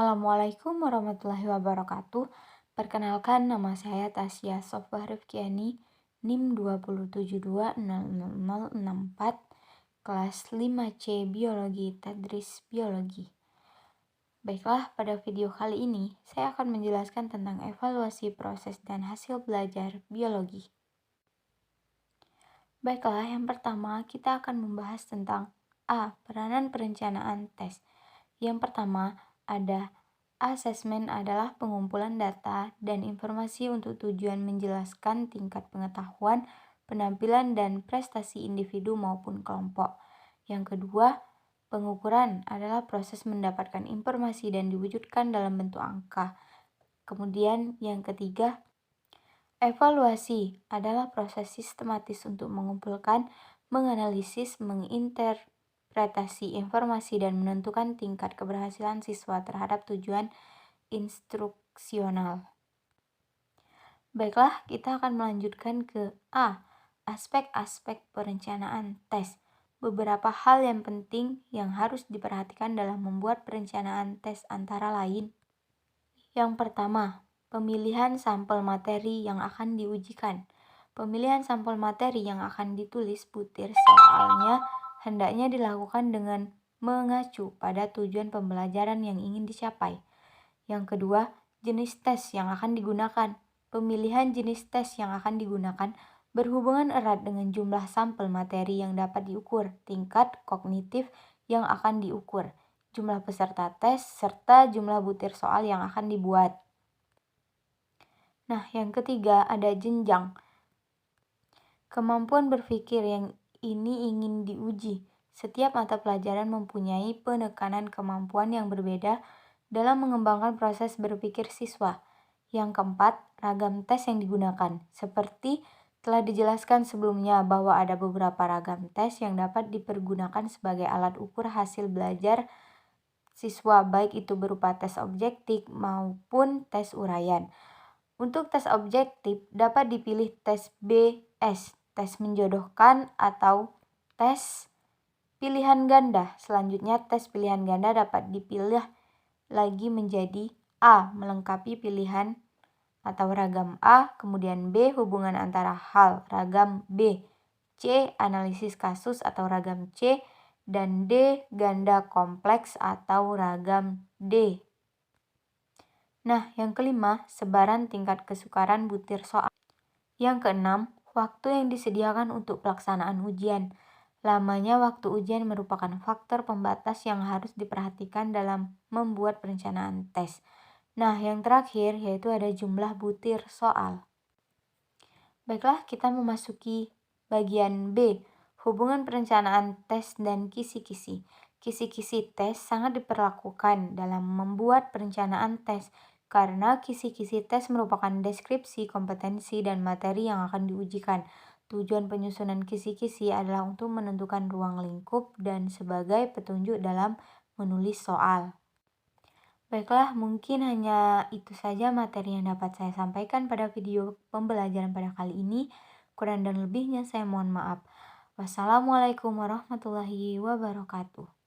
Assalamualaikum warahmatullahi wabarakatuh. Perkenalkan, nama saya Tasya Sofwa Rifkiani, NIM 277200064, kelas 5C Biologi, Tadris Biologi. Baiklah, pada video kali ini saya akan menjelaskan tentang evaluasi proses dan hasil belajar biologi. Baiklah, yang pertama kita akan membahas tentang A. Peranan perencanaan tes. Yang pertama, ada asesmen adalah pengumpulan data dan informasi untuk tujuan menjelaskan tingkat pengetahuan, penampilan, dan prestasi individu maupun kelompok. Yang kedua, pengukuran adalah proses mendapatkan informasi dan diwujudkan dalam bentuk angka. Kemudian yang ketiga, evaluasi adalah proses sistematis untuk mengumpulkan, menganalisis, menginterpretasi informasi dan menentukan tingkat keberhasilan siswa terhadap tujuan instruksional. Baiklah, kita akan melanjutkan ke A. Aspek-aspek perencanaan tes. Beberapa hal yang penting yang harus diperhatikan dalam membuat perencanaan tes antara lain. Yang pertama, pemilihan sampel materi yang akan diujikan. Pemilihan sampel materi yang akan ditulis butir soalnya hendaknya dilakukan dengan mengacu pada tujuan pembelajaran yang ingin dicapai. Yang kedua, jenis tes yang akan digunakan. Pemilihan jenis tes yang akan digunakan berhubungan erat dengan jumlah sampel materi yang dapat diukur, tingkat kognitif yang akan diukur, jumlah peserta tes, serta jumlah butir soal yang akan dibuat. Nah, yang ketiga ada jenjang. Kemampuan berpikir yang ini ingin diuji. Setiap mata pelajaran mempunyai penekanan kemampuan yang berbeda dalam mengembangkan proses berpikir siswa. Yang keempat, ragam tes yang digunakan. Seperti telah dijelaskan sebelumnya bahwa ada beberapa ragam tes yang dapat dipergunakan sebagai alat ukur hasil belajar siswa, baik itu berupa tes objektif maupun tes uraian. Untuk tes objektif dapat dipilih tes BS, tes menjodohkan, atau tes pilihan ganda. Selanjutnya tes pilihan ganda dapat dipilih lagi menjadi A. Melengkapi pilihan atau ragam A, kemudian B. Hubungan antara hal, ragam B, C. Analisis kasus atau ragam C, dan D. Ganda kompleks atau ragam D. Nah, yang kelima, sebaran tingkat kesukaran butir soal. Yang keenam, waktu yang disediakan untuk pelaksanaan ujian. Lamanya waktu ujian merupakan faktor pembatas yang harus diperhatikan dalam membuat perencanaan tes. Nah, yang terakhir yaitu ada jumlah butir soal. Baiklah, kita memasuki bagian B, hubungan perencanaan tes dan kisi-kisi. Kisi-kisi tes sangat diperlakukan dalam membuat perencanaan tes karena kisi-kisi tes merupakan deskripsi kompetensi dan materi yang akan diujikan. Tujuan penyusunan kisi-kisi adalah untuk menentukan ruang lingkup dan sebagai petunjuk dalam menulis soal. Baiklah, mungkin hanya itu saja materi yang dapat saya sampaikan pada video pembelajaran pada kali ini. Kurang dan lebihnya saya mohon maaf. Wassalamualaikum warahmatullahi wabarakatuh.